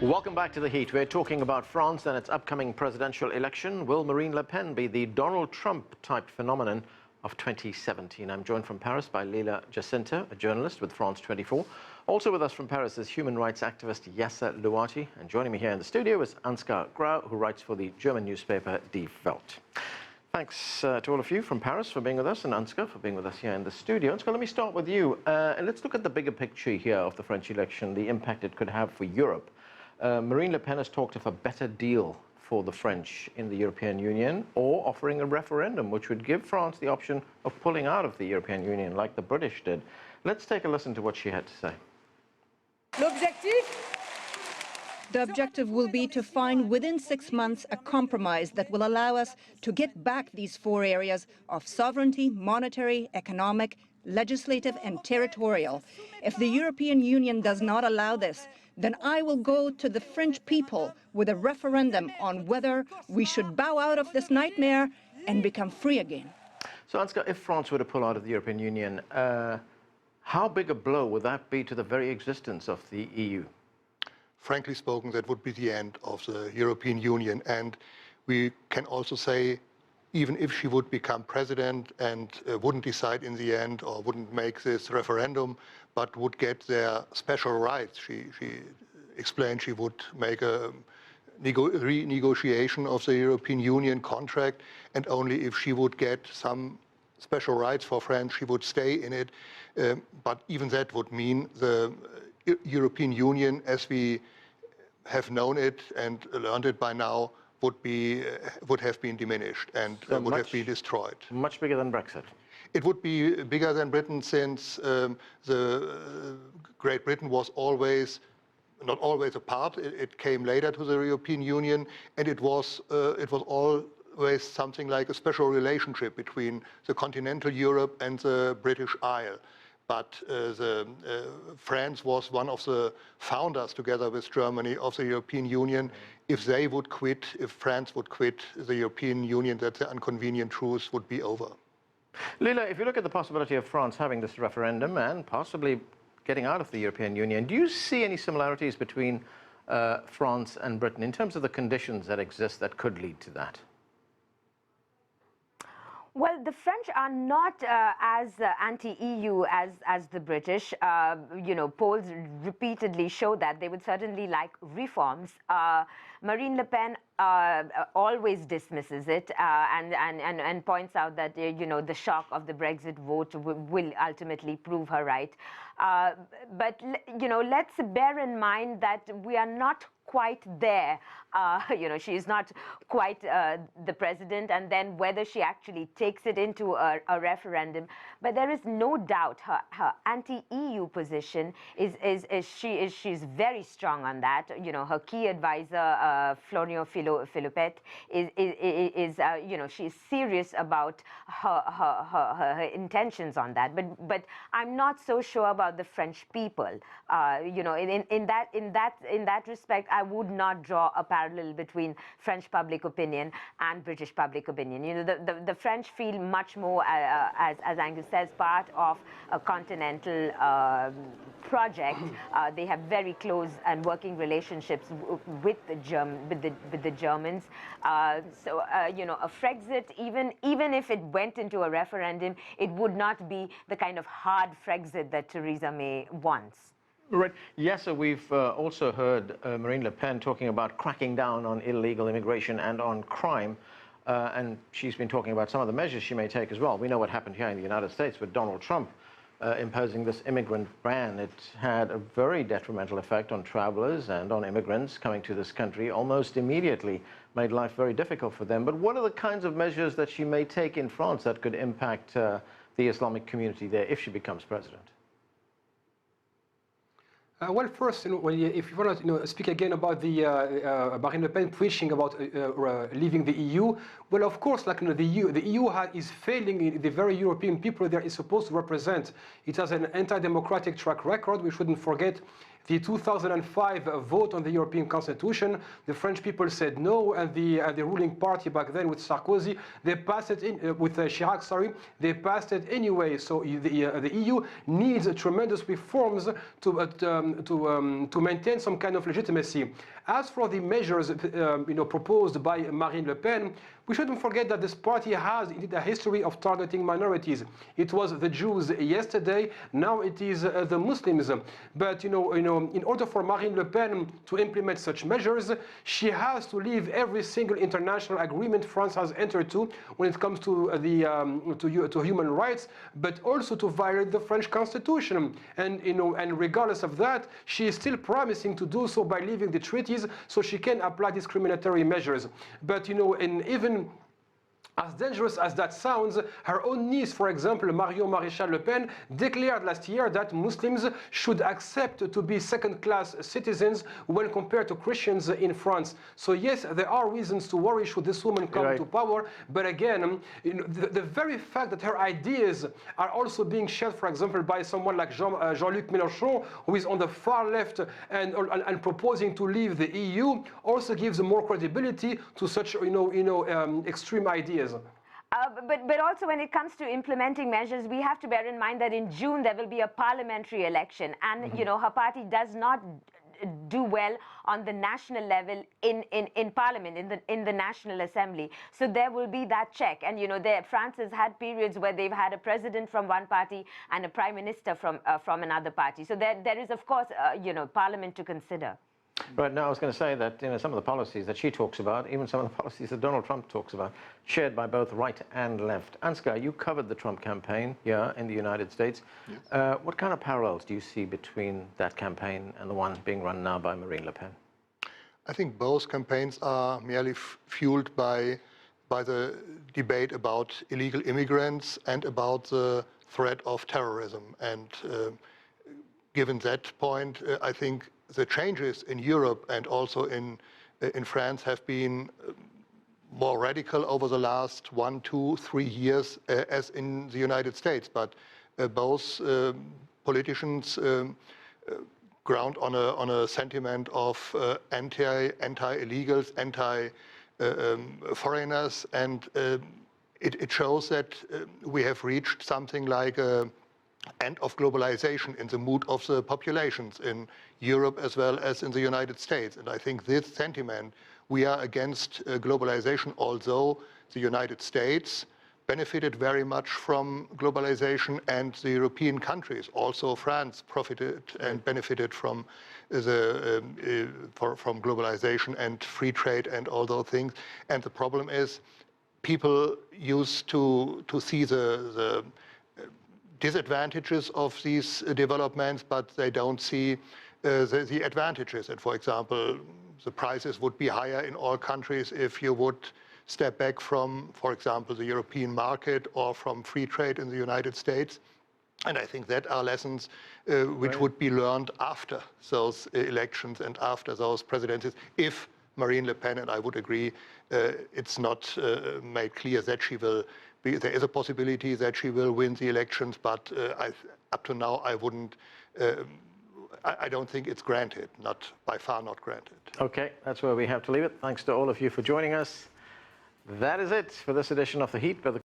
Welcome back to The Heat. We're talking about France and its upcoming presidential election. Will Marine Le Pen be the Donald Trump-type phenomenon of 2017? I'm joined from Paris by Leila Jacinta, a journalist with France 24. Also with us from Paris is human rights activist Yasser Louati. And joining me here in the studio is Ansgar Graw, who writes for the German newspaper Die Welt. Thanks to all of you from Paris for being with us, and Ansgar for being with us here in the studio. Ansgar, let me start with you. And let's look at the bigger picture here of the French election, the impact it could have for Europe. Marine Le Pen has talked of a better deal for the French in the European Union, or offering a referendum which would give France the option of pulling out of the European Union like the British did. Let's take a listen to what she had to say. The objective will be to find within 6 months a compromise that will allow us to get back these 4 areas of sovereignty, monetary, economic, legislative and territorial. If the European Union does not allow this, then I will go to the French people with a referendum on whether we should bow out of this nightmare and become free again. So, Ansgar, if France were to pull out of the European Union, how big a blow would that be to the very existence of the EU? Frankly spoken, that would be the end of the European Union. And we can also say, even if she would become president and wouldn't decide in the end or wouldn't make this referendum, but would get their special rights, she explained she would make a renegotiation of the European Union contract, and only if she would get some special rights for France, she would stay in it. But even that would mean the European Union, as we have known it and learned it by now, would have been diminished and would have been destroyed. Much bigger than Brexit. It would be bigger than Britain, since the Great Britain was not always a part. It came later to the European Union, and it was always something like a special relationship between the continental Europe and the British Isle. But France was one of the founders, together with Germany, of the European Union. If they would quit, if France would quit the European Union, that the inconvenient truth would be over. Leila, if you look at the possibility of France having this referendum and possibly getting out of the European Union, do you see any similarities between France and Britain in terms of the conditions that exist that could lead to that? Well, the French are not as anti-EU as the British. Polls repeatedly show that they would certainly like reforms. Marine Le Pen always dismisses it and points out that the shock of the Brexit vote will ultimately prove her right. But let's bear in mind that we are not quite there. She is not quite the president, and then whether she actually takes it into a referendum. But there is no doubt her anti-EU position she's very strong on that. Her key advisor, Florian Philippet, she's serious about her intentions on that. But I'm not so sure about the French people. In that respect, I would not draw a parallel between French public opinion and British public opinion. The French feel much more, as Angus says, part of a continental project. They have very close and working relationships with the Germans. A Frexit, even if it went into a referendum, it would not be the kind of hard Frexit that Theresa May wants. Right. Yes, so we've also heard Marine Le Pen talking about cracking down on illegal immigration and on crime. And she's been talking about some of the measures she may take as well. We know what happened here in the United States with Donald Trump imposing this immigrant ban. It had a very detrimental effect on travelers and on immigrants coming to this country almost immediately, made life very difficult for them. But what are the kinds of measures that she may take in France that could impact the Islamic community there if she becomes president? Well, first, if you want to speak again about the Marine Le Pen preaching about leaving the EU, well, of course, the EU is failing the very European people that it's supposed to represent. It has an anti-democratic track record. We shouldn't forget the 2005 vote on the European Constitution, the French people said no, and the ruling party back then with Sarkozy, they passed it in, with Chirac, sorry, they passed it anyway. So the EU needs tremendous reforms to maintain some kind of legitimacy. As for the measures proposed by Marine Le Pen, we shouldn't forget that this party has indeed a history of targeting minorities. It was the Jews yesterday, now it is the Muslims. But in order for Marine Le Pen to implement such measures, she has to leave every single international agreement France has entered to when it comes to to human rights, but also to violate the French Constitution. And regardless of that, she is still promising to do so by leaving the treaties, so she can apply discriminatory measures. But and even as dangerous as that sounds, her own niece, for example, Marion Maréchal Le Pen, declared last year that Muslims should accept to be second-class citizens when compared to Christians in France. So yes, there are reasons to worry should this woman come to power. But again, the very fact that her ideas are also being shared, for example, by someone like Jean-Luc Mélenchon, who is on the far left and proposing to leave the EU, also gives more credibility to such extreme ideas. But also when it comes to implementing measures, we have to bear in mind that in June there will be a parliamentary election, and her party does not do well on the national level in Parliament, in the National Assembly. So there will be that check. And France has had periods where they've had a president from one party and a prime minister from another party. So there is, of course, Parliament to consider. Right, now I was going to say that some of the policies that she talks about, even some of the policies that Donald Trump talks about, shared by both right and left. Ansgar, you covered the Trump campaign here in the United States. Yes. What kind of parallels do you see between that campaign and the one being run now by Marine Le Pen? I think both campaigns are merely fueled by the debate about illegal immigrants and about the threat of terrorism. And given that point, I think the changes in Europe and also in France have been more radical over the last 1, 2, 3 years as in the United States. But both politicians ground on a sentiment of anti-illegals, anti-foreigners, and it shows that we have reached something like end of globalization in the mood of the populations in Europe as well as in the United States. And I think this sentiment, we are against globalization, although the United States benefited very much from globalization, and the European countries, also France, profited and benefited from from globalization and free trade and all those things. And the problem is, people used to see the disadvantages of these developments, but they don't see the advantages. And for example, the prices would be higher in all countries if you would step back from, for example, the European market or from free trade in the United States. And I think that are lessons which would be learned after those elections and after those presidencies, if Marine Le Pen, and I would agree, it's not made clear that she will be, there is a possibility that she will win the elections, but up to now I wouldn't, I don't think it's granted, by far not granted. Okay, that's where we have to leave it. Thanks to all of you for joining us. That is it for this edition of The Heat.